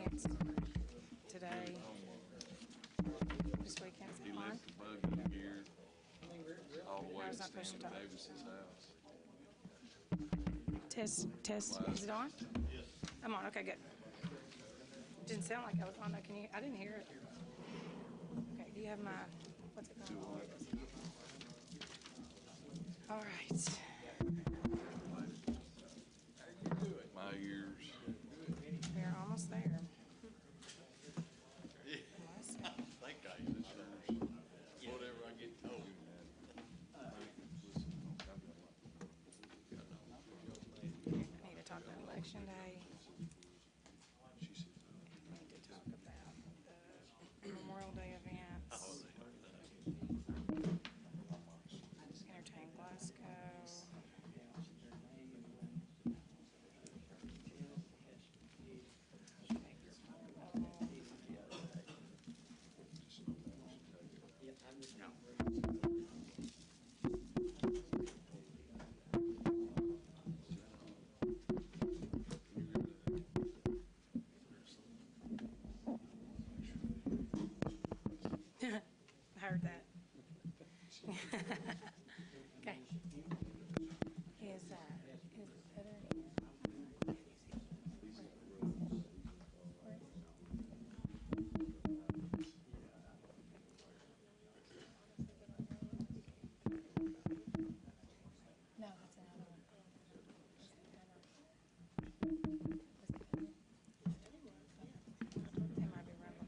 events today. This weekend. He left the buggy here all the way to Stanley Davis's house. Test. Is it on? Yes. I'm on. Okay, good. Didn't sound like I was on. Can you? I didn't hear it. Okay. Do you have my? What's it called? All right. My ears. We're almost there. I think I use yours. Whatever I get told. I need to talk about Election Day. I need to talk about the Memorial Day events. Entertain Glasgow. No. I heard that. Okay. Is better here? No, that's another one. They might be running.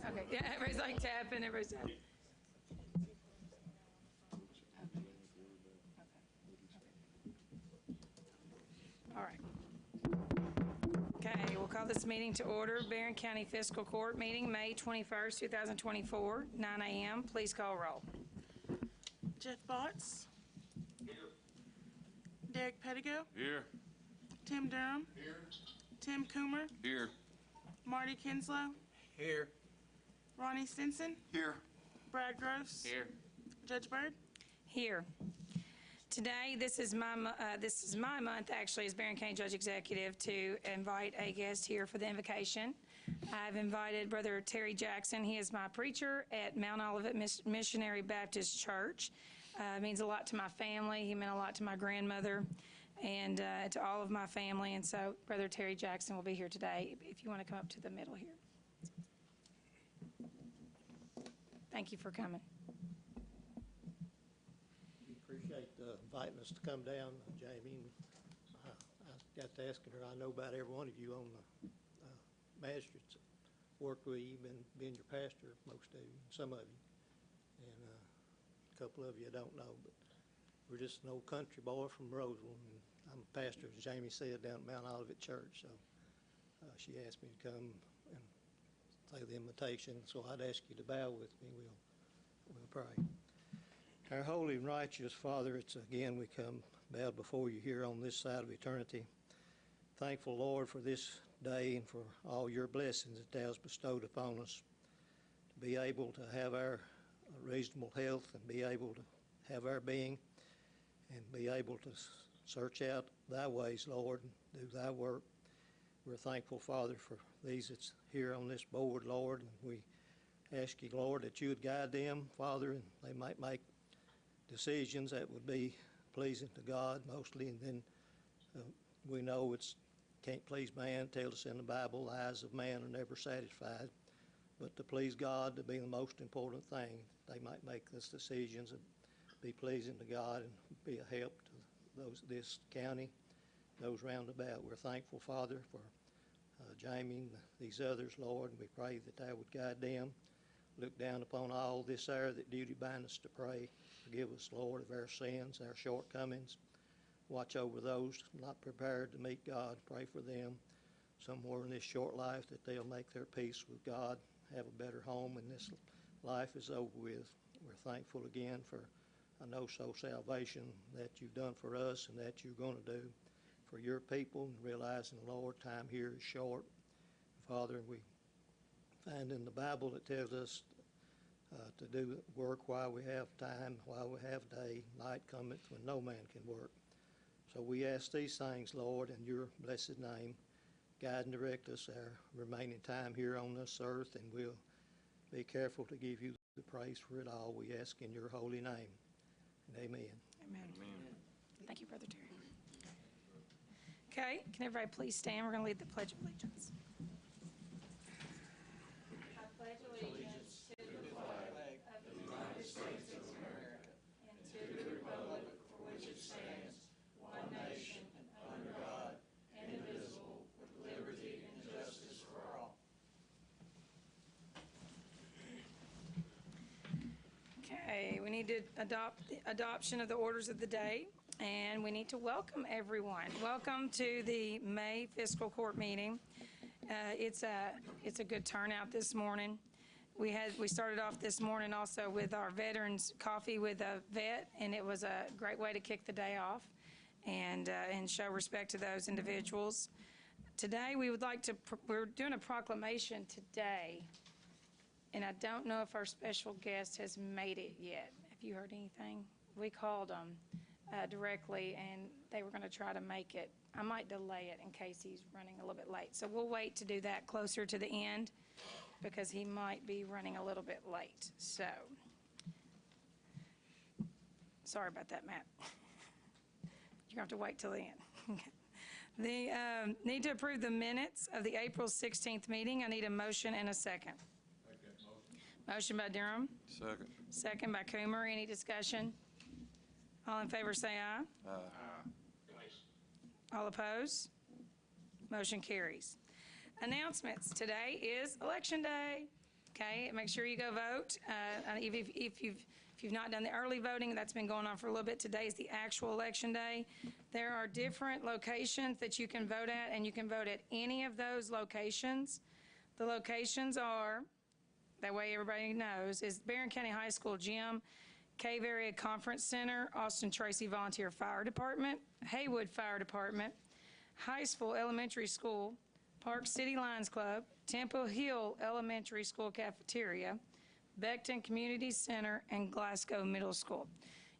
Okay, yeah, everybody's like tapping, everybody's tapping. All right. Okay, we'll call this meeting to order. Barren County Fiscal Court meeting, May 21st, 2024, 9 a.m. Please call roll. Jeff Botts. Here. Derek Pettigo. Here. Tim Durham. Here. Tim Coomer. Here. Marty Kinslow. Here. Ronnie Stinson. Here. Brad Gross. Here. Judge Byrd. Here. Today, this is my month, actually, as Barren County Judge Executive, to invite a guest here for the invocation. I've invited Brother Terry Jackson. He is my preacher at Mount Olivet Missionary Baptist Church. Means a lot to my family. He meant a lot to my grandmother and to all of my family. And so Brother Terry Jackson will be here today, if you want to come up to the middle here. Thank you for coming. Appreciate inviting us to come down, Jamie. I got to asking her. I know about every one of you on the magistrates. Worked with you, been your pastor, most of you, some of you, and a couple of you I don't know. But we're just an old country boy from Roseville, and I'm a pastor, as Jamie said, down at Mount Olivet Church. So she asked me to come and say the invitation. So I'd ask you to bow with me. We'll pray. Our holy and righteous Father, it's again we come bowed before you here on this side of eternity. Thankful, Lord, for this day and for all your blessings that thou hast bestowed upon us. To be able to have our reasonable health and be able to have our being and be able to search out thy ways, Lord, and do thy work. We're thankful, Father, for these that's here on this board, Lord, and we ask you, Lord, that you would guide them, Father, and they might make decisions that would be pleasing to God mostly, and then we know it's can't please man. It tells us in the Bible, the eyes of man are never satisfied, but to please God to be the most important thing. They might make those decisions and be pleasing to God and be a help to this county, those round about. We're thankful, Father, for Jamie and these others, Lord, and we pray that thou would guide them. Look down upon all this hour that duty bind us to pray. Forgive us, Lord, of our sins, our shortcomings. Watch over those not prepared to meet God. Pray for them somewhere in this short life that they'll make their peace with God, have a better home when this life is over with. We're thankful again for a no-so salvation that you've done for us and that you're going to do for your people, and realizing, Lord, time here is short. Father, we find in the Bible that tells us to do work while we have time, while we have day. Night cometh when no man can work. So we ask these things, Lord, in your blessed name. Guide and direct us our remaining time here on this earth, and we'll be careful to give you the praise for it all. We ask in your holy name. And amen. Amen. Thank you, Brother Terry. Okay, can everybody please stand? We're going to lead the Pledge of Allegiance. I pledge allegiance to the flag of the United States of America and to the republic for which it stands, one nation, under God, indivisible, with liberty and justice for all. Okay, we need to adopt the adoption of the orders of the day, and we need to welcome everyone. Welcome to the May Fiscal Court meeting. It's a good turnout this morning. We started off this morning also with our Veterans Coffee with a Vet, and it was a great way to kick the day off and show respect to those individuals. Today we're doing a proclamation today, and I don't know if our special guest has made it yet. Have you heard anything? We called them directly, and they were going to try to make it. I might delay it in case he's running a little bit late. So we'll wait to do that closer to the end because he might be running a little bit late. So, sorry about that, Matt. You're going to have to wait till the end. The need to approve the minutes of the April 16th meeting. I need a motion and a second. Motion by Durham. Second. Second by Coomer. Any discussion? All in favor say aye. Aye. All opposed? Motion carries. Announcements. Today is Election Day. Okay, make sure you go vote. If you've not done the early voting, that's been going on for a little bit. Today is the actual Election Day. There are different locations that you can vote at, and you can vote at any of those locations. The locations are, that way everybody knows, is Barren County High School Gym, Cave Area Conference Center, Austin Tracy Volunteer Fire Department, Haywood Fire Department, Highsville Elementary School, Park City Lions Club, Temple Hill Elementary School Cafeteria, Beckton Community Center, and Glasgow Middle School.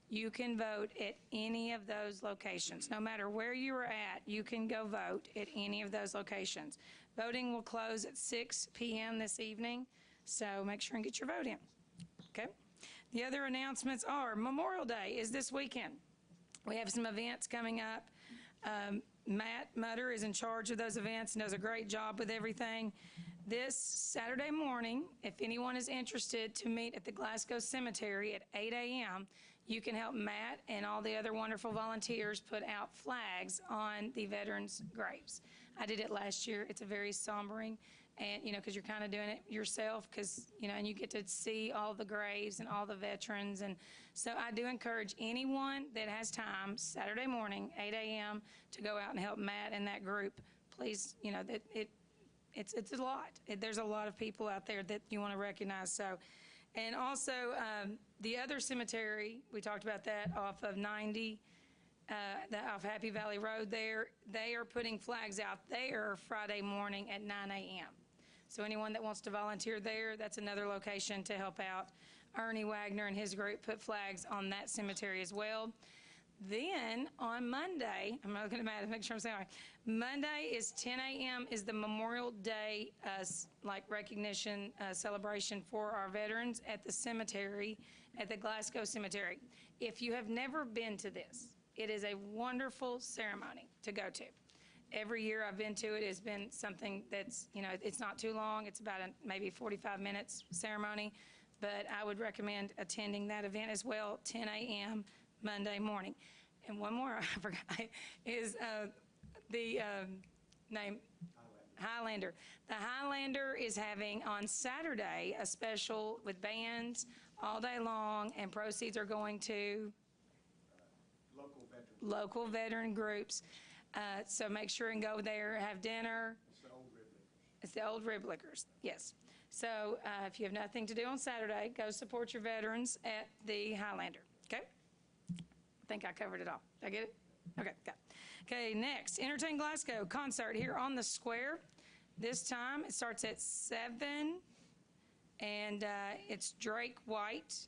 You can vote at any of those locations. No matter where you are at, you can go vote at any of those locations. Voting will close at 6 p.m. this evening, so make sure and get your vote in. Okay? The other announcements are Memorial Day is this weekend. We have some events coming up. Matt Mutter is in charge of those events and does a great job with everything. This Saturday morning, if anyone is interested to meet at the Glasgow Cemetery at 8 a.m., you can help Matt and all the other wonderful volunteers put out flags on the veterans' graves. I did it last year. It's a very sombering, and because you're kind of doing it yourself, and you get to see all the graves and all the veterans. And so I do encourage anyone that has time Saturday morning, 8 a.m., to go out and help Matt and that group. Please, it's a lot. There's a lot of people out there that you want to recognize. So, and also the other cemetery, we talked about that off of 90, off Happy Valley Road there. They are putting flags out there Friday morning at 9 a.m. So anyone that wants to volunteer there, that's another location to help out. Ernie Wagner and his group put flags on that cemetery as well. Then on Monday, I'm looking at Matt to make sure I'm saying right. Monday is 10 a.m. is the Memorial Day recognition celebration for our veterans at the cemetery, at the Glasgow Cemetery. If you have never been to this, it is a wonderful ceremony to go to. Every year I've been to it. It's been something that's, it's not too long. It's about maybe 45 minutes ceremony, but I would recommend attending that event as well, 10 a.m. Monday morning. And one more I forgot is the name Highlander. The Highlander is having on Saturday a special with bands all day long, and proceeds are going to local veteran groups. So make sure and go there, have dinner. It's the old Rib Lickers, yes. So if you have nothing to do on Saturday, go support your veterans at the Highlander, okay? I think I covered it all. Did I get it? Okay, got it. Okay, next, Entertain Glasgow concert here on the square. This time it starts at 7, and it's Drake White.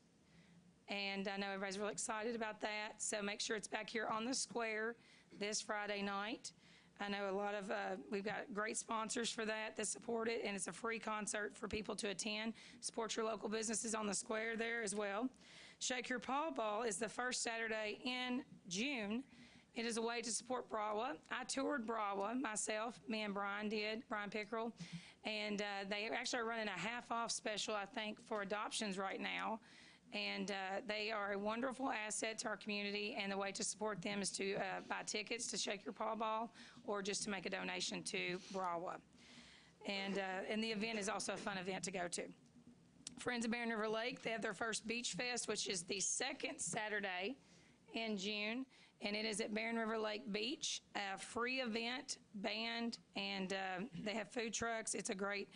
And I know everybody's really excited about that, so make sure it's back here on the square. this Friday night. I know a lot of, we've got great sponsors for that support it, and it's a free concert for people to attend. Support your local businesses on the square there as well. Shake Your Paw Ball is the first Saturday in June. It is a way to support Brawa. I toured Brawa myself, me and Brian Pickerel, and they actually are running a half-off special, I think, for adoptions right now. And they are a wonderful asset to our community, and the way to support them is to buy tickets to Shake Your Paw Ball or just to make a donation to Brawa. And the event is also a fun event to go to. Friends of Barren River Lake, they have their first Beach Fest, which is the second Saturday in June, and it is at Barren River Lake Beach, a free event, band, and they have food trucks. It's a great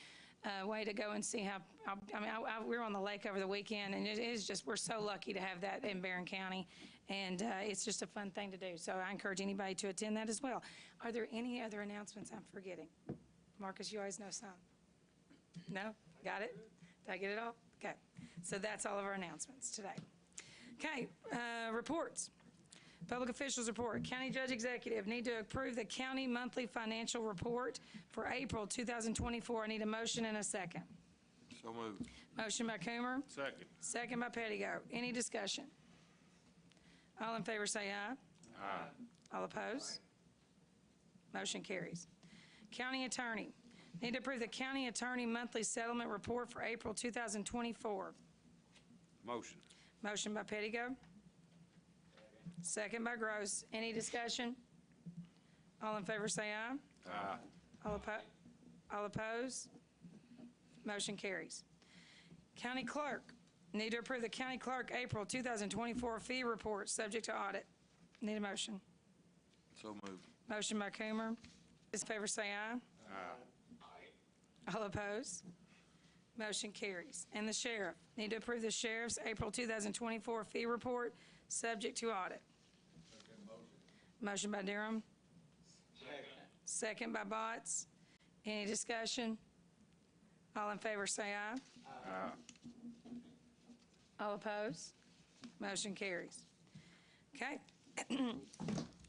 way to go and see how, we were on the lake over the weekend, and it is just, we're so lucky to have that in Barren County, and it's just a fun thing to do. So I encourage anybody to attend that as well. Are there any other announcements I'm forgetting? Marcus, you always know some. No? Got it? Did I get it all? Okay. So that's all of our announcements today. Okay, reports. Public officials report. County Judge Executive, need to approve the county monthly financial report for April 2024. I need a motion and a second. So moved. Motion by Coomer. Second. Second by Pettigo. Any discussion? All in favor say aye. Aye. All opposed? Motion carries. County Attorney, need to approve the county attorney monthly settlement report for April 2024. Motion. Motion by Pettigo. Second by Gross. Any discussion? All in favor say aye. Aye. All opposed? Motion carries. County Clerk, need to approve the County Clerk April 2024 fee report subject to audit. Need a motion. So moved. Motion by Coomer. Those in favor say aye. Aye. All opposed? Motion carries. And the Sheriff, need to approve the Sheriff's April 2024 fee report subject to audit. Motion by Durham. Second by Botts. Any discussion? All in favor say aye. Aye. All opposed? Motion carries. Okay.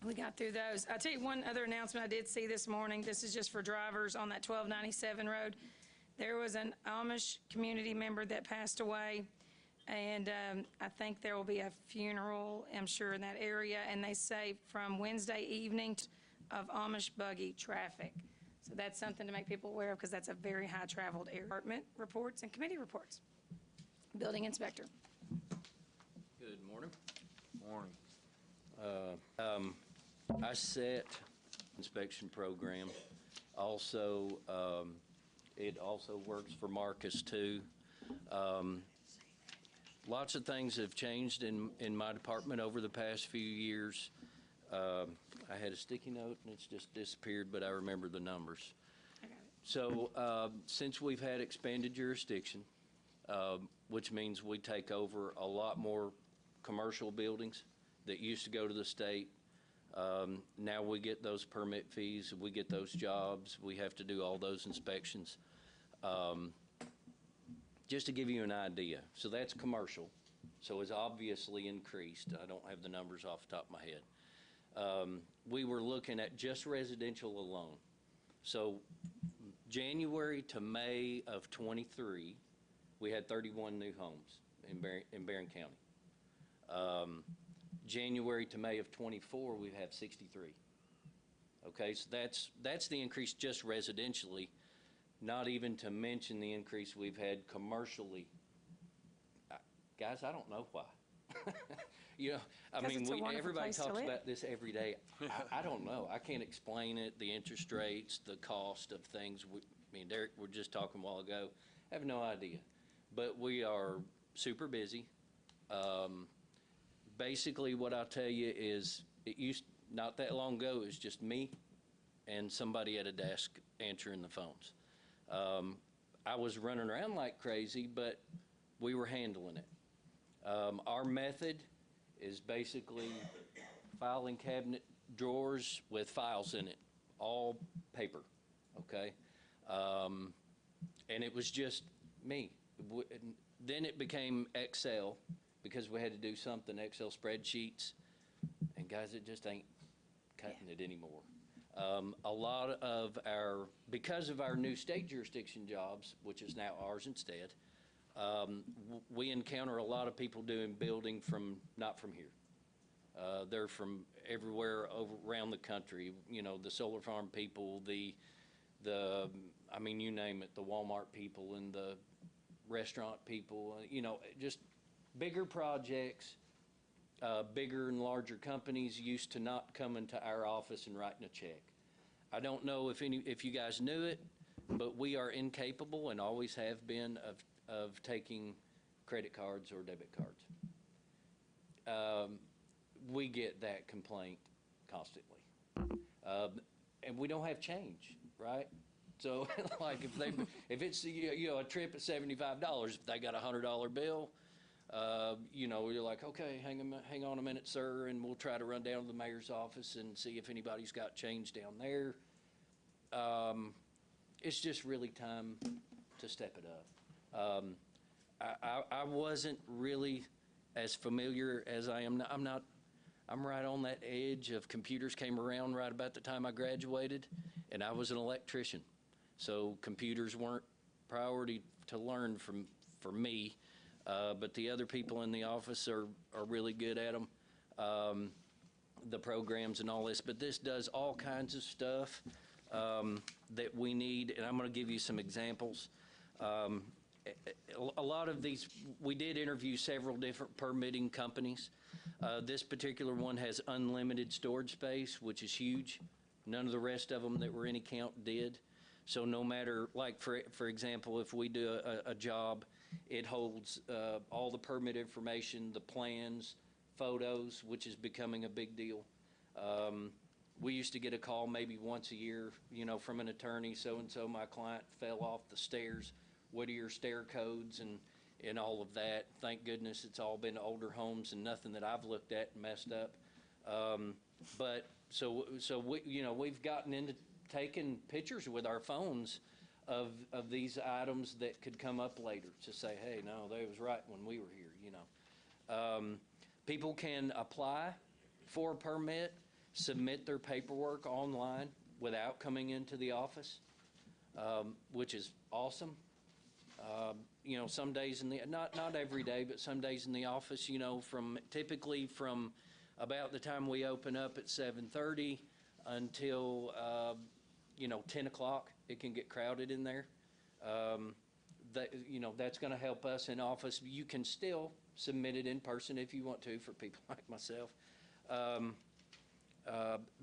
We got through those. I'll tell you one other announcement I did see this morning. This is just for drivers on that 1297 road. There was an Amish community member that passed away, and I think there will be a funeral, I'm sure, in that area, and they say from Wednesday evening of Amish buggy traffic. So that's something to make people aware of, because that's a very high-traveled area. Department reports and committee reports. Building inspector. Good morning. Morning. I set inspection program. Also, it also works for Marcus too. Lots of things have changed in my department over the past few years. I had a sticky note and it's just disappeared, but I remember the numbers. I got it. So since we've had expanded jurisdiction, which means we take over a lot more commercial buildings that used to go to the state, now we get those permit fees, we get those jobs, we have to do all those inspections. Just to give you an idea, so that's commercial, so it's obviously increased. I don't have the numbers off the top of my head. We were looking at just residential alone. So January to May of '23, we had 31 new homes in Barren County. January to May of '24, we have 63. Okay, so that's the increase just residentially, not even to mention the increase we've had commercially. Guys, I don't know why. You know, I 'Cause mean, it's a wonderful everybody place to talks live. about this every day. I don't know. I can't explain it, the interest rates, the cost of things. Me and Derek were just talking a while ago. I have no idea. But we are super busy. Basically, what I'll tell you is it used, not that long ago, it was just me and somebody at a desk answering the phones. I was running around like crazy, but we were handling it. Our method is basically filing cabinet drawers with files in it, all paper, okay? And it was just me. Then it became Excel, because we had to do something, Excel spreadsheets. And guys, it just ain't cutting it anymore. A lot of because of our new state jurisdiction jobs, which is now ours instead, we encounter a lot of people doing building not from here. They're from everywhere around the country, the solar farm people, I mean, you name it, the Walmart people and the restaurant people, just bigger projects, bigger and larger companies used to not coming to our office and writing a check. I don't know if you guys knew it, but we are incapable and always have been of taking credit cards or debit cards. We get that complaint constantly. And we don't have change, right? So like if it's a trip at $75, if they got a $100 bill, you're like, okay, hang on a minute, sir, and we'll try to run down to the mayor's office and see if anybody's got change down there. It's just really time to step it up. I wasn't really as familiar as I am now. I'm right on that edge of computers came around right about the time I graduated, and I was an electrician. So computers weren't priority to learn for me, but the other people in the office are really good at them, the programs and all this. But this does all kinds of stuff that we need, and I'm going to give you some examples. A lot of these, we did interview several different permitting companies. This particular one has unlimited storage space, which is huge. None of the rest of them that were any count did. So no matter, like for example, if we do a job, it holds all the permit information, the plans, photos, which is becoming a big deal. We used to get a call maybe once a year, from an attorney, so-and-so, my client fell off the stairs. What are your stair codes and all of that? Thank goodness it's all been older homes and nothing that I've looked at and messed up. But so we, we've gotten into taking pictures with our phones of these items that could come up later to say, hey, no, they was right when we were here, People can apply for a permit, submit their paperwork online without coming into the office, which is awesome. Some days not every day, but some days in the office, typically from about the time we open up at 7:30 until, 10 o'clock, it can get crowded in there. That's going to help us in office. You can still submit it in person if you want to, for people like myself.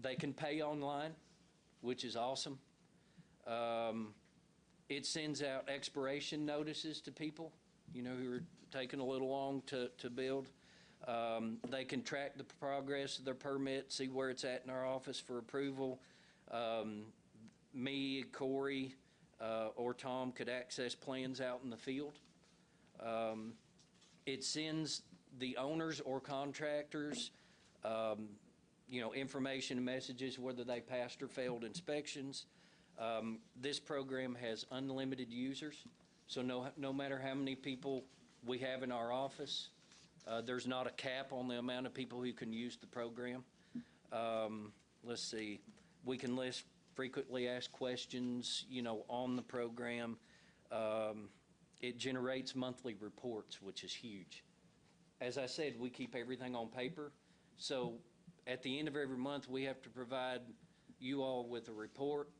They can pay online, which is awesome. It sends out expiration notices to people, who are taking a little long to build. They can track the progress of their permit, see where it's at in our office for approval. Me, Corey, or Tom could access plans out in the field. It sends the owners or contractors, information and messages, whether they passed or failed inspections. This program has unlimited users, so no matter how many people we have in our office, there's not a cap on the amount of people who can use the program. Let's see, we can list frequently asked questions, on the program. It generates monthly reports, which is huge. As I said, we keep everything on paper, so at the end of every month, we have to provide you all with a report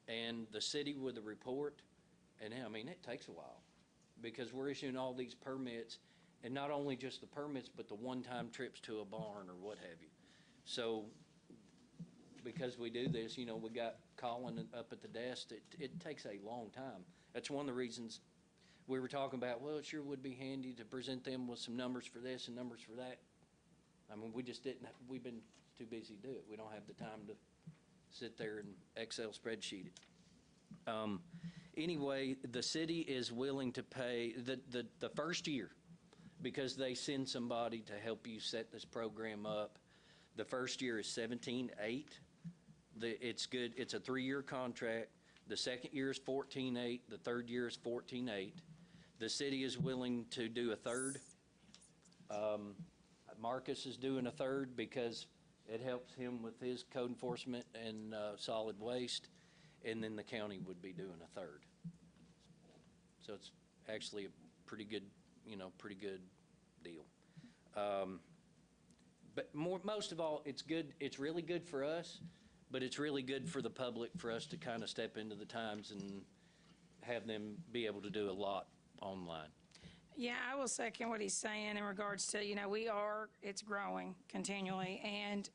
and the city with a report. And it takes a while because we're issuing all these permits, and not only just the permits, but the one-time trips to a barn or what have you. So because we do this, we got Colin up at the desk. It takes a long time. That's one of the reasons we were talking about, well, it sure would be handy to present them with some numbers for this and numbers for that. We just didn't, we've been too busy to do it. We don't have the time to sit there and Excel spreadsheet it. Anyway, the city is willing to pay the first year, because they send somebody to help you set this program up. The first year is $17,800. It's good. It's a 3-year contract. The second year is $14,800. The third year is $14,800. The city is willing to do a third. Marcus is doing a third because It helps him with his code enforcement and solid waste, and then the county would be doing a third. So it's actually a pretty good, pretty good deal. But most of all, it's good. It's really good for us, but it's really good for the public for us to kind of step into the times and have them be able to do a lot online. Yeah, I will second what he's saying in regards to, it's growing continually, and,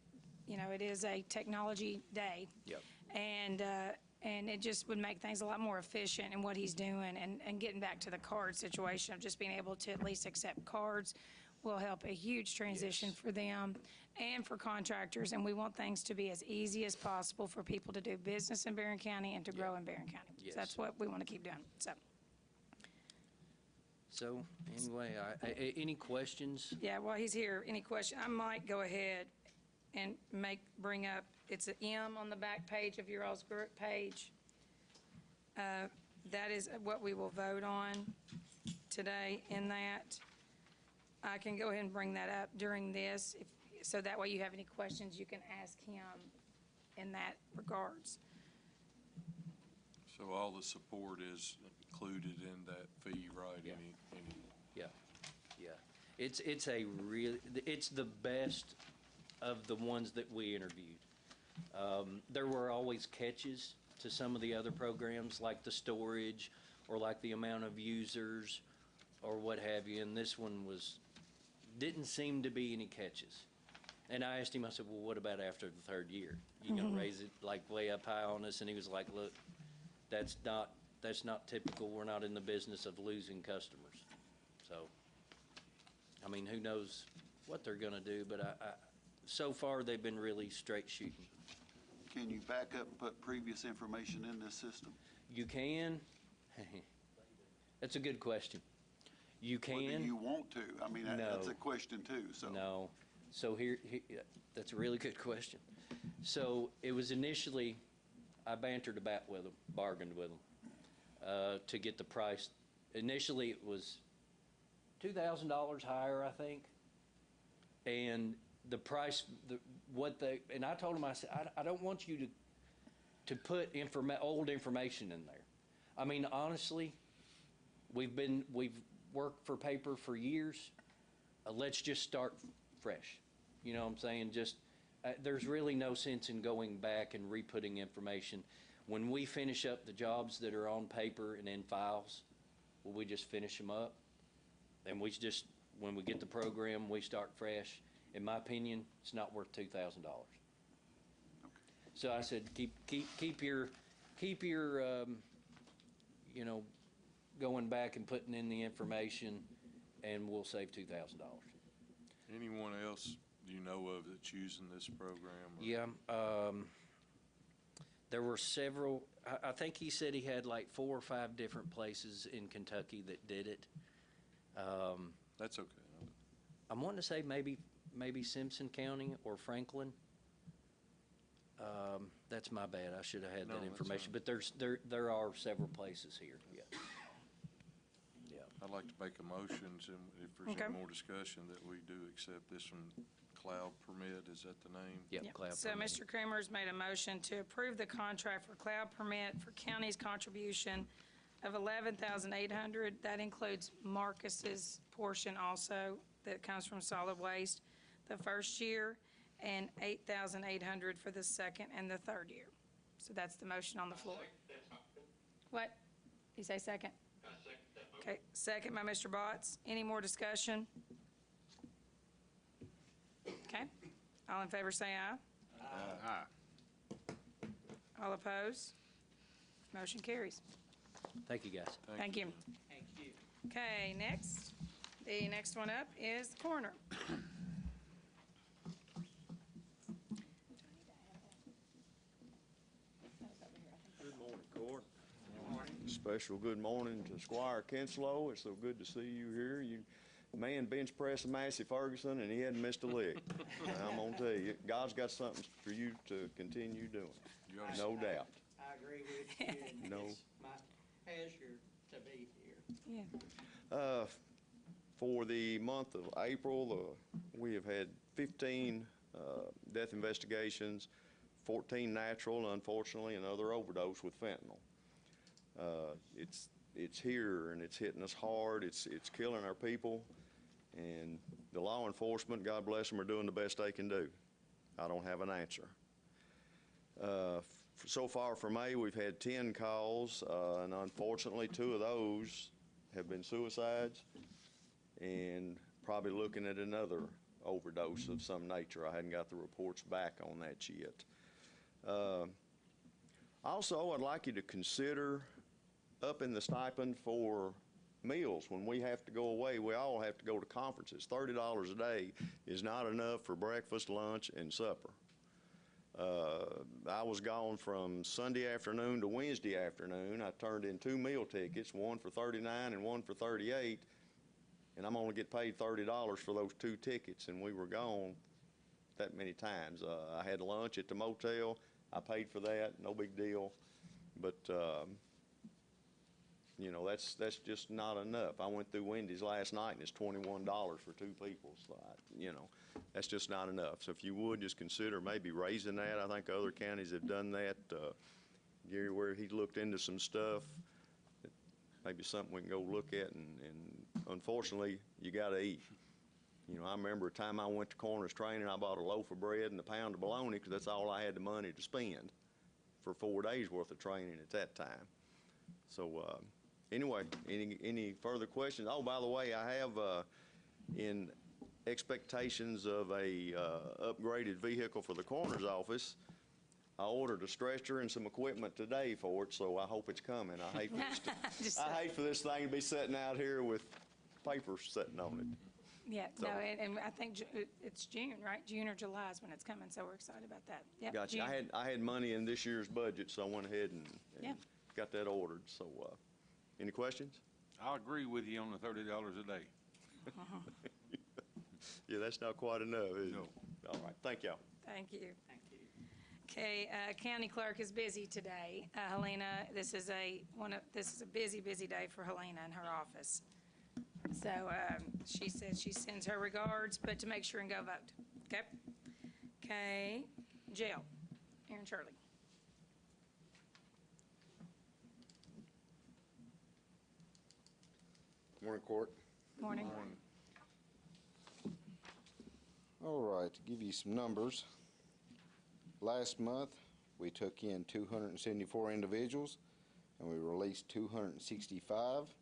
it is a technology day. Yep. And it just would make things a lot more efficient in what he's doing, and getting back to the card situation of just being able to at least accept cards will help a huge transition Yes. for them and for contractors, and we want things to be as easy as possible for people to do business in Barren County and to grow in Barren County. Yes. So that's what we want to keep doing, So anyway, any questions? Yeah, while he's here, any question, I might go ahead and bring up, it's an M on the back page of your all's group page. That is what we will vote on today in that. I can go ahead and bring that up during this, so that way you have any questions, you can ask him in that regards. So all the support is included in that fee, right? Yeah. Any Yeah, yeah. It's the best of the ones that we interviewed. There were always catches to some of the other programs, like the storage, or like the amount of users, or what have you, and this one didn't seem to be any catches. And I asked him, I said, well, what about after the third year? You gonna raise it like way up high on us? And he was like, look, that's not typical. We're not in the business of losing customers. So, I mean, who knows what they're gonna do, but so far they've been really straight shooting. Can you back up and put previous information in this system? You can. That's a good question. You can. Or do you want to? I mean, No. that's a question too, so. No. So here, that's a really good question. So it was initially, I bantered about with them, bargained with them, to get the price. Initially, it was $2,000 higher, I think. And the price, and I told them, I said, I don't want you to put old information in there. I mean, honestly, we've worked for paper for years. Let's just start fresh. You know what I'm saying? Just, there's really no sense in going back and re-putting information. When we finish up the jobs that are on paper and in files, we just finish them up. And when we get the program, we start fresh. In my opinion, it's not worth $2,000. So I said, keep your going back and putting in the information, and we'll save $2,000. anyone else you know of that's using this program? Or? Yeah, there were several. I think he said he had like 4 or 5 different places in Kentucky that did it. That's okay. I'm wanting to say maybe Simpson County or Franklin. That's my bad. I should have had No, that that's information. fine. But there are several places here. Yeah. Yeah. I'd like to make a motion, and if there's Okay. any more discussion, that we do accept this one. Cloud Permit, is that the name? Yep. Yep. Cloud So permit. Mr. Kramer's made a motion to approve the contract for cloud permit for county's contribution of $11,800. That includes Marcus's portion also that comes from solid waste the first year, and $8,800 for the second and the third year. So that's the motion on the floor. What? You say second? Okay, second by Mr. Botts. Any more discussion? Okay, all in favor say aye. Aye. All opposed? Motion carries. Thank you, guys. Thank you. Thank you. Okay, next. The next one up is the coroner. Good morning, Court. Special good morning to Squire Kinslow. It's so good to see you here. Man bench pressed Massey Ferguson, and he hadn't missed a lick. I'm gonna tell you, God's got something for you to continue doing. You ought to- No doubt. I agree with you, and No. it's my pleasure to be here. Yeah. For the month of April, we have had 15 death investigations, 14 natural, unfortunately, another overdose with fentanyl. It's here and it's hitting us hard. It's killing our people, and the law enforcement, God bless them, are doing the best they can do. I don't have an answer. So far for May, we've had 10 calls, and unfortunately 2 of those have been suicides, and probably looking at another overdose of some nature. I hadn't got the reports back on that yet. Also, I'd like you to consider upping the stipend for meals. When we have to go away, we all have to go to conferences. $30 a day is not enough for breakfast, lunch, and supper. I was gone from Sunday afternoon to Wednesday afternoon. I turned in 2 meal tickets, one for $39 and one for $38, and I'm only get paid $30 for those 2 tickets, and we were gone that many times. I had lunch at the motel. I paid for that, no big deal, but you know, that's just not enough. I went through Wendy's last night, and it's $21 for 2 people. So, you know, that's just not enough. So if you would just consider maybe raising that. I think other counties have done that. Gary, where he looked into some stuff, maybe something we can go look at, and unfortunately, you got to eat. You know, I remember a time I went to Corners Training, I bought a loaf of bread and a pound of bologna because that's all I had the money to spend for 4 days worth of training at that time. So anyway, any further questions? Oh, by the way, I have in expectations of a upgraded vehicle for the coroner's office. I ordered a stretcher and some equipment today for it, so I hope it's coming. I hate for this thing to be sitting out here with papers sitting on it. Yeah, So- no, and I think it's June, right? June or July is when it's coming, so we're excited about that. Yep, Gotcha. June. I had money in this year's budget, so I went ahead and Yeah. got that ordered. So, any questions? I agree with you on the $30 a day. Yeah, that's not quite enough, is it? No. All right, thank y'all. Thank you. Okay, County Clerk is busy today. Helena, this is a busy day for Helena in her office. So she says she sends her regards, but to make sure and go vote. Okay? Okay, Jail, Aaron Shirley. Morning, Court. Morning. All right, to give you some numbers, last month we took in 274 individuals and we released 265.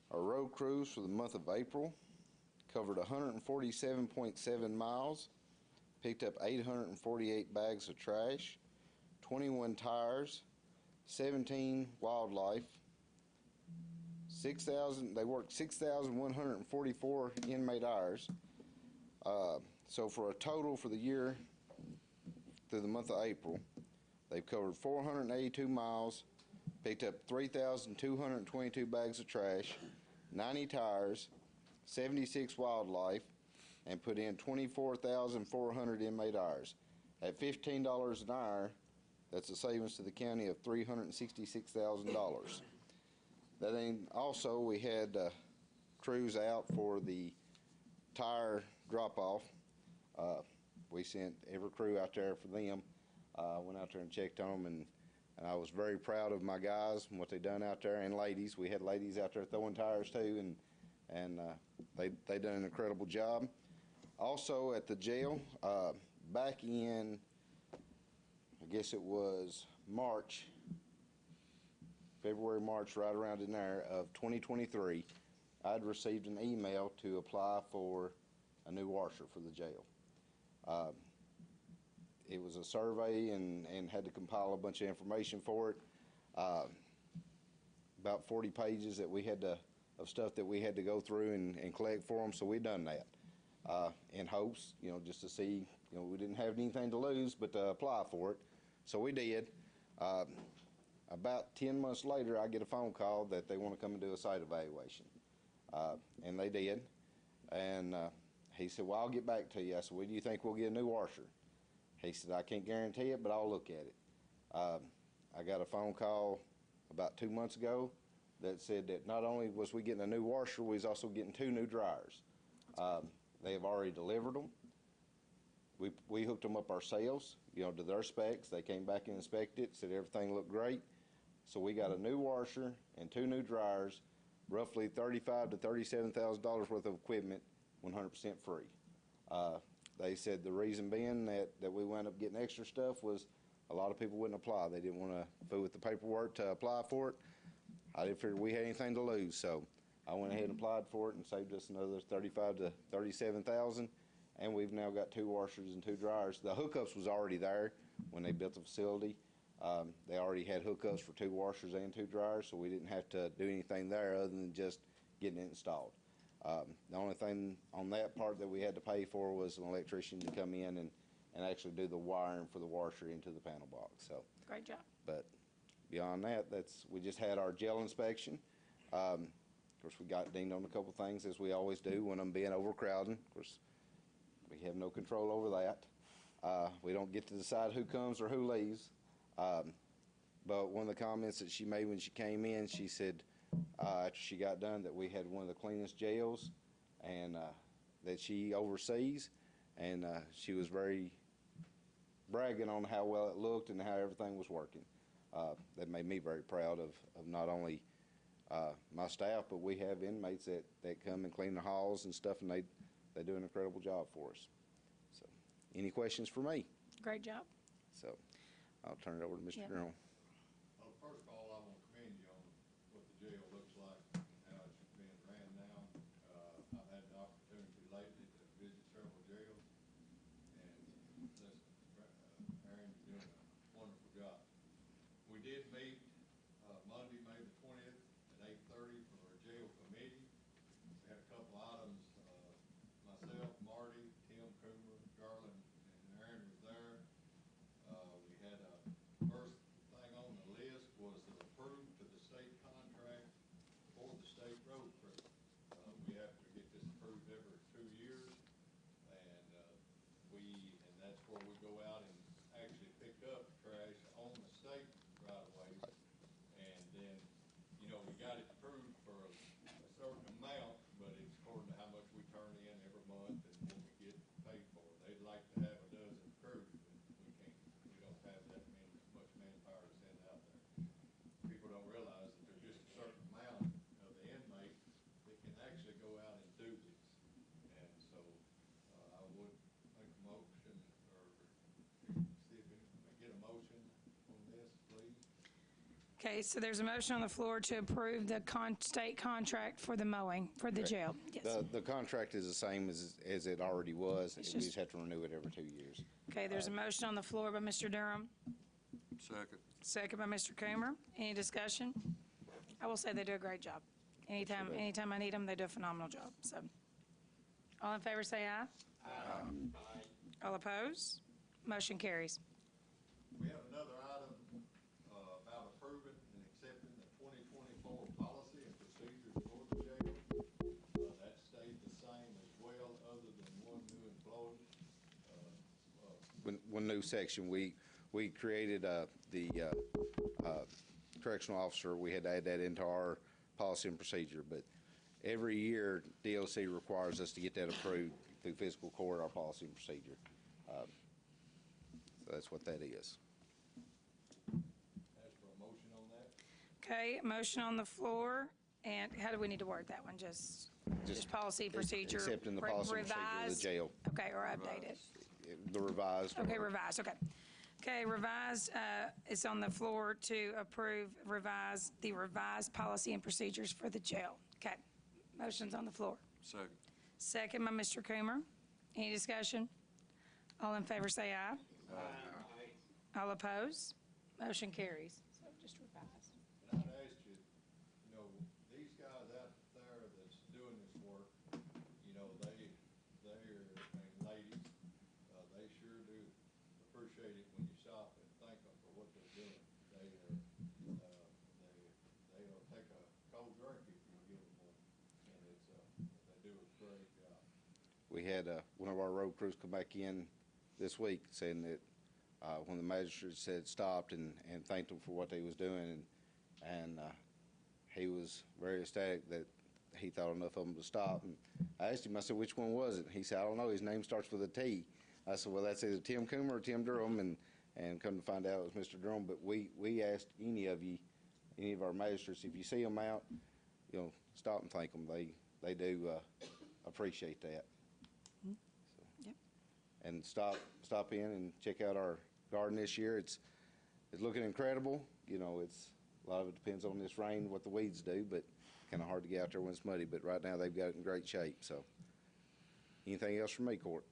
Our road crews for the month of April covered 147.7 miles, picked up 848 bags of trash, 21 tires, 17 wildlife, they worked 6,144 inmate hours. So for a total for the year through the month of April, they've covered 482 miles, picked up 3,222 bags of trash, 90 tires, 76 wildlife, and put in 24,400 inmate hours. At $15 an hour, that's a savings to the county of $366,000. That ain't, also, we had crews out for the tire drop-off. We sent every crew out there for them. Went out there and checked on them, and I was very proud of my guys and what they done out there, and ladies. We had ladies out there throwing tires too, and they done an incredible job. Also at the jail, back in, I guess it was February, March, right around in there of 2023, I'd received an email to apply for a new washer for the jail. It was a survey and had to compile a bunch of information for it. About 40 pages that we had to, of stuff that we had to go through and collect for them, so we done that. In hopes, you know, just to see, you know, we didn't have anything to lose but to apply for it. So we did. About 10 months later, I get a phone call that they want to come and do a site evaluation. And they did. And he said, well, I'll get back to you. I said, well, do you think we'll get a new washer? He said, I can't guarantee it, but I'll look at it. I got a phone call about 2 months ago that said that not only was we getting a new washer, we was also getting 2 new dryers. They have already delivered them. We hooked them up ourselves, to their specs. They came back and inspected it, said everything looked great. So we got a new washer and 2 new dryers, roughly $35,000 to $37,000 worth of equipment, 100% free. They said the reason being that we wound up getting extra stuff was a lot of people wouldn't apply. They didn't want to fool with the paperwork to apply for it. I didn't figure we had anything to lose, so I went ahead and applied for it and saved us another $35,000 to $37,000. And we've now got 2 washers and 2 dryers. The hookups was already there when they built the facility. They already had hookups for 2 washers and 2 dryers, so we didn't have to do anything there other than just getting it installed. The only thing on that part that we had to pay for was an electrician to come in and actually do the wiring for the washer into the panel box. So, Great job. but beyond that, we just had our gel inspection. Of course, we got dinged on a couple things, as we always do when I'm being overcrowding. Of course, we have no control over that. We don't get to decide who comes or who leaves. But one of the comments that she made when she came in, she said after she got done that we had one of the cleanest jails and that she oversees, and she was very bragging on how well it looked and how everything was working. That made me very proud of not only my staff, but we have inmates that come and clean the halls and stuff, and they do an incredible job for us. So, any questions for me? Great job. So, I'll turn it over to Mr. Yeah. Durham. Well, first of all, I want to commend you on what the jail looks like and how it's being ran now. I've had the opportunity lately to visit several jails, and listen, Aaron, you're doing a wonderful job. We did meet Monday, May the 20th at 8:30 for our jail committee. We had a couple items, myself, Marty, Tim Coomer, Garland, and Aaron was there. We had first thing on the list was the approved to the state contract for the state road crew. We have to get this approved every 2 years, and that's where we go out and actually pick up trash on the state right away. And then, we got it approved for a certain amount, but it's according to how much we turn in every month and what we get paid for. They'd like to have a dozen crews, but we can't. We don't have that much manpower to send out there. People don't realize that there's just a certain amount of the inmate that can actually go out and do this. And so I would make a motion, or see if we can get a motion on this, please. Okay, so there's a motion on the floor to approve the state contract for the mowing for the jail. Yes. The contract is the same as it already was. We It's just just- have to renew it every 2 years. Okay, there's a motion on the floor by Mr. Durham, Second. second by Mr. Coomer. Any discussion? I will say they do a great job. Anytime I need them, they do a phenomenal job. So, all in favor say aye. Aye. All opposed? Motion carries. We have another item about approving and accepting the 2024 policy and procedures for the jail. That stayed the same as well, other than one new employee. One new section, we created the correctional officer. We had to add that into our policy and procedure, but every year DOC requires us to get that approved through fiscal court, our policy and procedure. So that's what that is. Ask for a motion on that. Okay, motion on the floor. And how do we need to word that one? Just policy procedure. Accepting the policy and procedure of the revised? jail. Okay, or updated. The revised. Okay, revised, okay. Okay, revised, is on the floor to approve the revised policy and procedures for the jail. Okay, motion's on the floor. Second. Second by Mr. Coomer. Any discussion? All in favor say aye. Aye. All opposed? Motion carries. So just revised. And I'd ask you, these guys out there that's doing this work, and ladies, they sure do appreciate it when you stop and thank them for what they're doing. They'll take a cold drink if you give them one, and they do a great job. We had one of our road crews come back in this week saying that when the magistrate said stopped and thanked them for what they was doing, and he was very ecstatic that he thought enough of them to stop. And I asked him, I said, which one was it? He said, I don't know. His name starts with a T. I said, well, that's either Tim Coomer or Tim Durham, and come to find out it was Mr. Durham. But we asked any of you, any of our magistrates, if you see them out, stop and thank them. They do appreciate that. Yep. And stop in and check out our garden this year. It's looking incredible. It's a lot of it depends on this rain, what the weeds do, but kind of hard to get out there when it's muddy. But right now they've got it in great shape. So, anything else from me, Court?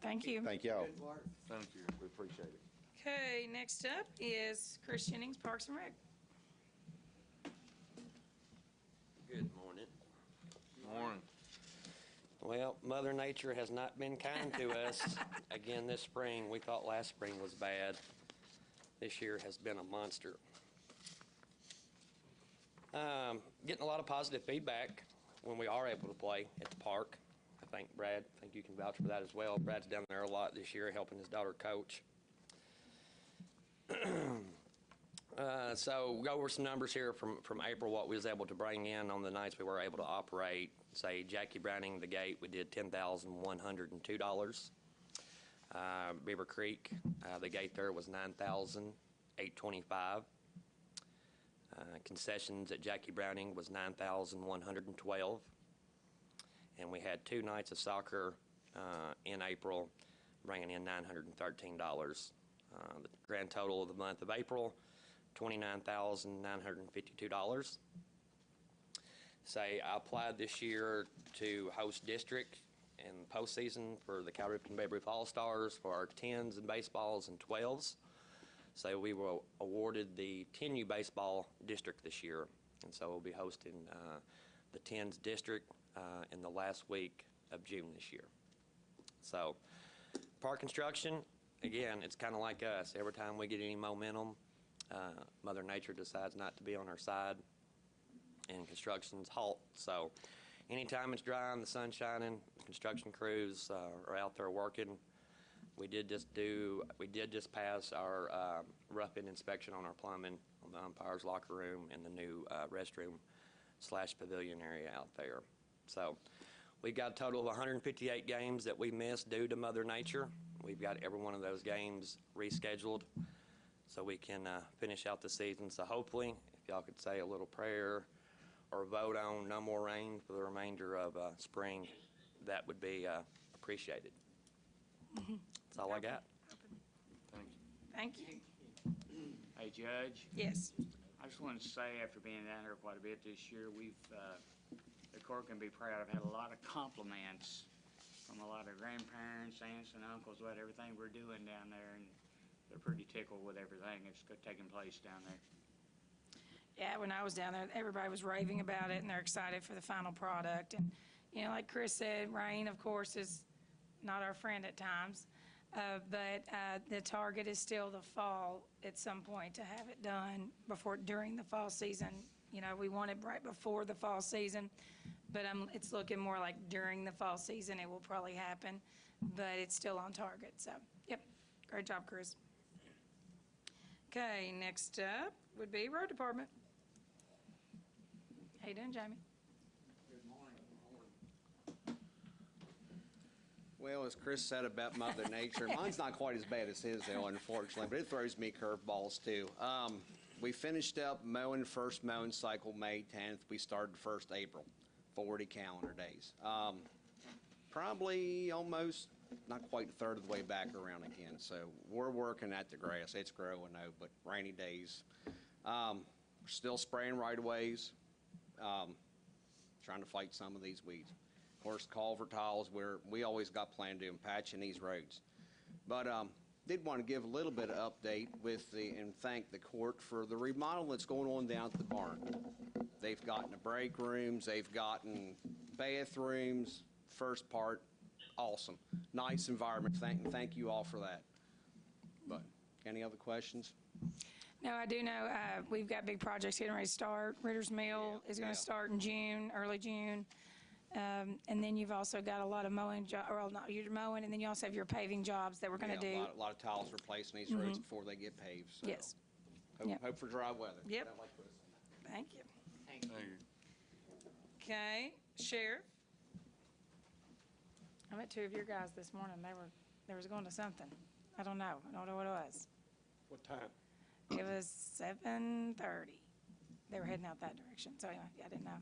Thank you. Thank y'all. Thank you. We appreciate it. Okay, next up is Chris Jennings, Parks and Rec. Good morning. Morning. Well, Mother Nature has not been kind to us again this spring. We thought last spring was bad. This year has been a monster. Getting a lot of positive feedback when we are able to play at the park. I think Brad, you can vouch for that as well. Brad's down there a lot this year helping his daughter coach. So we'll go over some numbers here from April, what we was able to bring in on the nights we were able to operate. Say Jackie Browning, the gate, we did $10,102. Beaver Creek, the gate there was $9,825. Concessions at Jackie Browning was $9,112. And we had 2 nights of soccer in April, bringing in $913. The grand total of the month of April, $29,952. Say I applied this year to host district in postseason for the Cal Ripken Babe Ruth All-Stars for our 10s and baseballs and 12s. So we were awarded the 10U baseball district this year, and so we'll be hosting the 10s district in the last week of June this year. So park construction, again, it's kind of like us. Every time we get any momentum, Mother Nature decides not to be on our side, and construction's halt. So anytime it's dry and the sun's shining, construction crews are out there working. We did just pass our rough-in inspection on our plumbing, on the umpire's locker room, and the new restroom/pavilion area out there. So we've got a total of 158 games that we missed due to Mother Nature. We've got every one of those games rescheduled so we can finish out the season. So hopefully, if y'all could say a little prayer or vote on no more rain for the remainder of spring, that would be appreciated. That's all I got. Thank you. Hey, Judge, Yes. I just wanted to say, after being down here quite a bit this year, the court can be proud. I've had a lot of compliments from a lot of grandparents, aunts, and uncles about everything we're doing down there, and they're pretty tickled with everything that's taking place down there. Yeah, when I was down there, everybody was raving about it, and they're excited for the final product. And, like Chris said, rain, of course, is not our friend at times. But the target is still the fall at some point to have it done during the fall season. We want it right before the fall season, but it's looking more like during the fall season it will probably happen, but it's still on target. So, yep, great job, Chris. Okay, next up would be Road Department. How you doing, Jamie? Well, as Chris said about Mother Nature, mine's not quite as bad as his, though, unfortunately, but it throws me curveballs, too. We finished up first mowing cycle May 10th. We started 1st April, 40 calendar days. Probably almost, not quite a third of the way back around again. So we're working at the grass. It's growing, though, but rainy days. We're still spraying right-of-ways, trying to fight some of these weeds. Of course, culvert tiles, we always got planned to do patching these roads. But did want to give a little bit of update and thank the court for the remodel that's going on down at the barn. They've gotten the break rooms, they've gotten bathrooms, first part, awesome. Nice environment, thank you all for that. But any other questions? No, I do know we've got big projects getting ready to start. Ritter's Mill is going to start in June, early June. And then you've also got a lot of mowing, you're mowing, and then you also have your paving jobs that we're going to do. A lot of tiles replacing these roads before they get paved. So Yes. Hope for dry weather. Yep. Thank you. Okay, Sheriff. met two of your guys this morning. They was going to something. I don't know. I don't know what it was. What time? It was 7:30. They were heading out that direction. So anyway, I didn't know.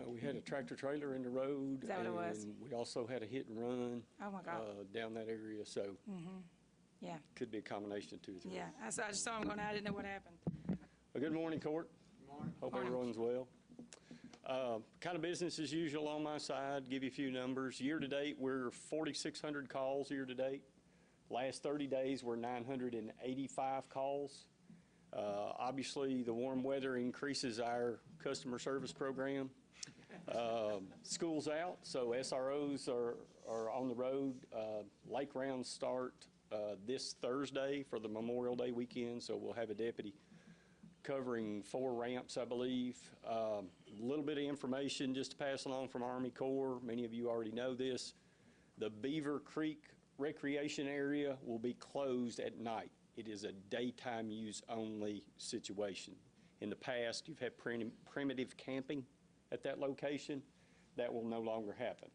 We had a tractor trailer in the road. Is that what it was? And we also had a hit and run. Oh my God. Down that area, so Yeah. could be a combination of two or three. Yeah. I just saw him going out. I didn't know what happened. Well, good morning, Court. Morning. Hope Morning. everyone's well. Kind of business as usual on my side. Give you a few numbers. Year to date, we're 4,600 calls year to date. Last 30 days, we're 985 calls. Obviously, the warm weather increases our customer service program. School's out, so SROs are on the road. Lake rounds start this Thursday for the Memorial Day weekend, so we'll have a deputy covering 4 ramps, I believe. A little bit of information just to pass along from Army Corps. Many of you already know this. The Beaver Creek Recreation Area will be closed at night. It is a daytime use only situation. In the past, you've had primitive camping at that location. That will no longer happen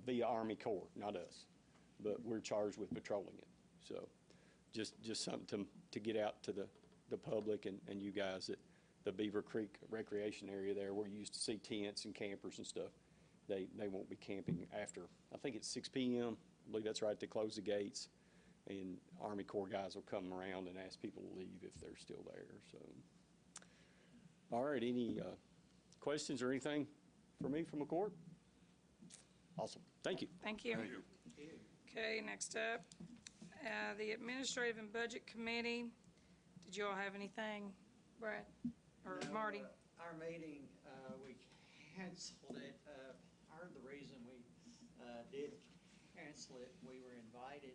via Army Corps, not us. But we're charged with patrolling it. So just something to get out to the public and you guys at the Beaver Creek Recreation Area there where you used to see tents and campers and stuff. They won't be camping after, I think it's 6 p.m. I believe that's right, they close the gates. And Army Corps guys will come around and ask people to leave if they're still there. So, all right, any questions or anything for me from the court? Awesome. Thank you. Thank you. Okay, next up, the Administrative and Budget Committee. Did you all have anything, Brad or No, Marty? Our meeting, we canceled it. Part of the reason we did cancel it, we were invited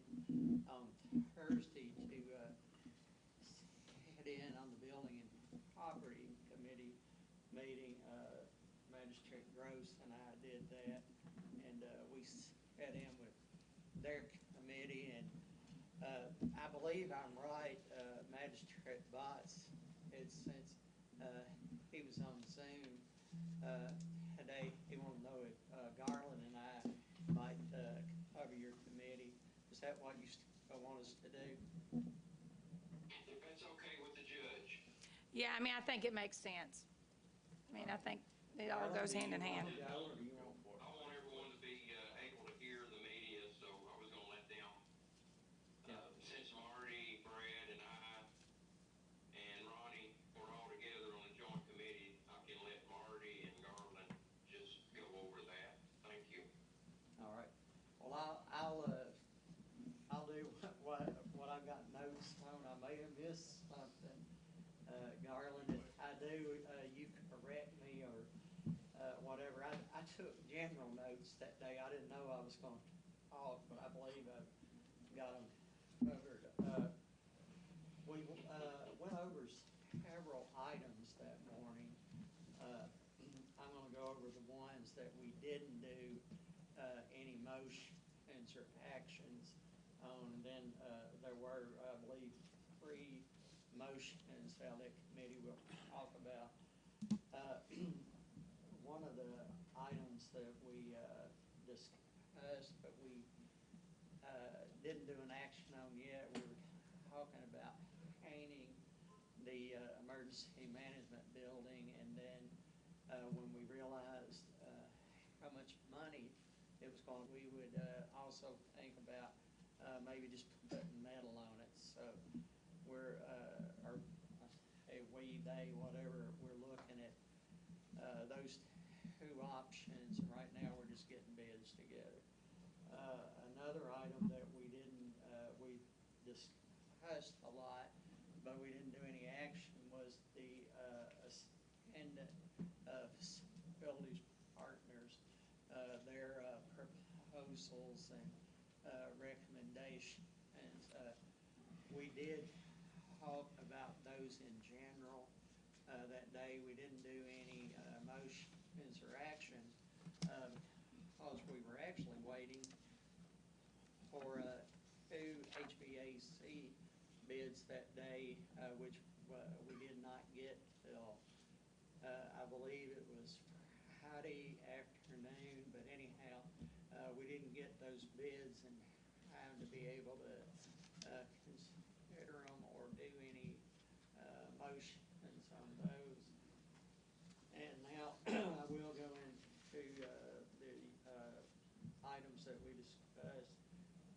on Thursday to sit in on the Building and Property Committee meeting. Magistrate Gross and I did that, and we sat in with their committee, and I believe I'm right, Magistrate Botts had since he was on Zoom today, he wanted to know if Garland and I might cover your committee. Is that what you want us to do? If that's okay with the judge. Yeah, I mean, I think it makes sense. I mean, I think it all goes hand in hand. I want everyone to be able to hear the media, so I was gonna let them, since Marty, Brad, and I, and Ronnie were all together on a joint committee, I can let Marty and Garland just go over that. Thank you. All right. Well, I'll do what I've got notes on. I may have missed something. Garland, if I do, you can correct me or whatever. I took general notes that day. I didn't know I was going to talk, but I believe I got them covered. We went over several items that morning. I'm going to go over the ones that we didn't do any motions or actions on, and then there were, I believe, 3 motions how that committee will talk about. One of the items that we discussed, but we didn't do an action on yet, we were talking about painting the emergency management building, and then when we realized how much money it was going, we would also think about maybe just putting metal on it. So we're, or they, whatever, we're looking at those 2 options, and right now we're just getting bids together. Another item that we didn't, we discussed a lot, but we didn't do any action, was the independent facilities partners, their proposals and recommendations. We did talk about those in general that day. We didn't do any motions or actions because we were actually waiting for 2 HVAC bids that day, which we did not get till I believe it was Friday afternoon. But anyhow, we didn't get those bids be able to consider them or do any motions on those. And now I will go into the items that we discussed,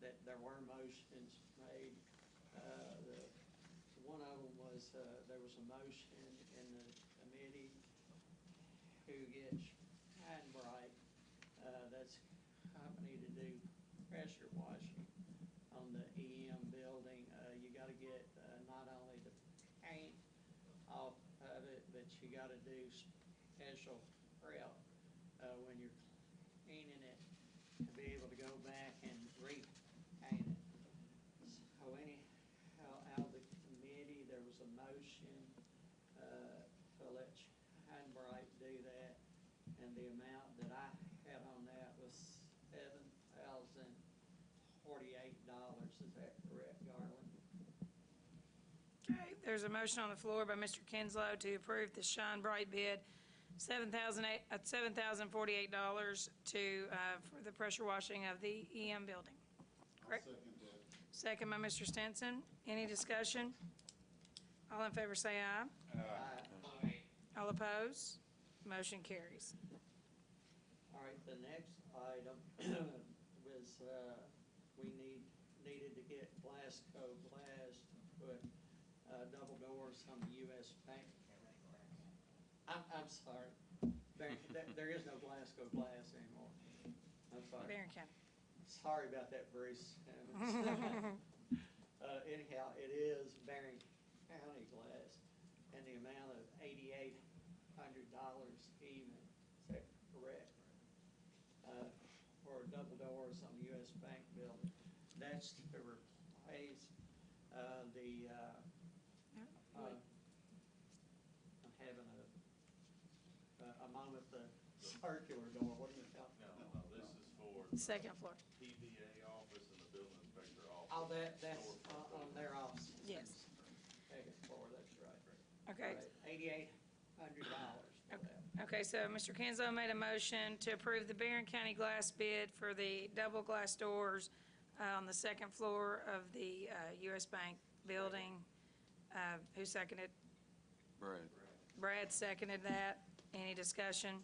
that there were motions made. One of them was, there was a motion in the committee who gets Shine Bright, that's company to do pressure washing on the EM building. You gotta get not only the paint off of it, but you gotta do special prep when you're cleaning it to be able to go back and repaint it. So anyhow, out of the committee, there was a motion to let Shine Bright do that, and the amount that I had on that was $7,048. Is that correct, Garland? Okay, there's a motion on the floor by Mr. Kinslow to approve the Shine Bright bid, $7,048 for the pressure washing of the EM building. Correct? Second that. Second by Mr. Stinson. Any discussion? All in favor say aye. Aye. All opposed? Motion carries. All right, the next item was, we needed to get Glasgow Glass to put double doors on the US Bank. I'm sorry, there is no Glasgow Glass anymore. I'm sorry. Barren County. Sorry about that, Bruce. Anyhow, it is Barren County Glass, and the amount of $8,800 even. Is that correct? For double doors on the US Bank building. That's to replace I'm having a moment, the circular door. What do you call it? No, this is for Second floor. PBA office and the building inspector office. Oh, that's on their office. Yes. Second floor, that's right. Okay. $8,800 for that. Okay, so Mr. Kinslow made a motion to approve the Barren County Glass bid for the double glass doors on the second floor of the US Bank building. Who seconded? Brad. Brad seconded that. Any discussion?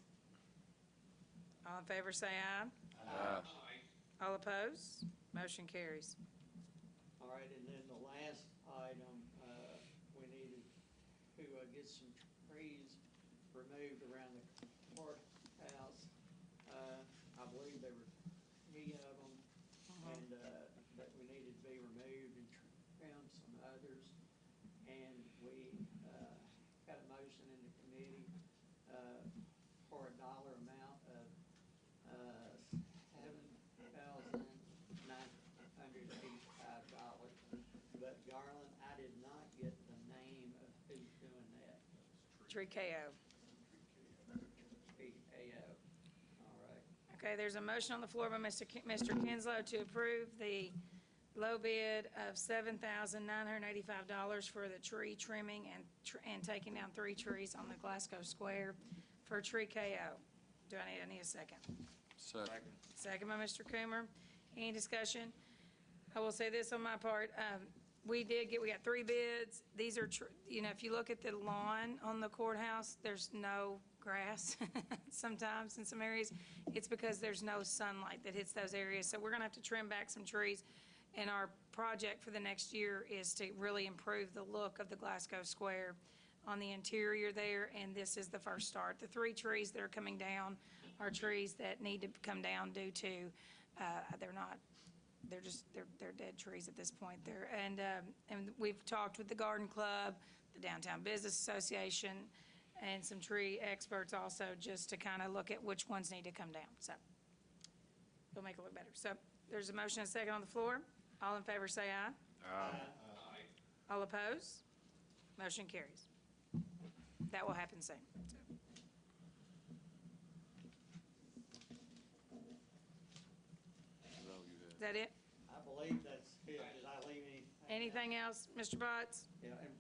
All in favor say aye. All opposed? Motion carries. All right, and then the last item, we needed to get some trees removed around the courthouse. I believe there were 3 of them, and that we needed to be removed and trim some others. And we got a motion in the committee for a dollar amount of $7,985. But Garland, I did not get the name of who's doing that. Tree KO. PAO. All right. Okay, there's a motion on the floor by Mr. Kinslow to approve the low bid of $7,985 for the tree trimming and taking down 3 trees on the Glasgow Square for Tree KO. Do I need a second? Second. Second by Mr. Coomer. Any discussion? I will say this on my part. We got 3 bids. These are, if you look at the lawn on the courthouse, there's no grass sometimes in some areas. It's because there's no sunlight that hits those areas. So we're gonna have to trim back some trees. And our project for the next year is to really improve the look of the Glasgow Square on the interior there, and this is the first start. The 3 trees that are coming down are trees that need to come down due to, they're dead trees at this point there. And we've talked with the Garden Club, the Downtown Business Association, and some tree experts also, just to kind of look at which ones need to come down. So it'll make it look better. So there's a motion and a second on the floor. All in favor say aye. All opposed? Motion carries. That will happen soon. Is that it? I believe that's it. Did I leave anything? Anything else, Mr. Botts? Yeah, and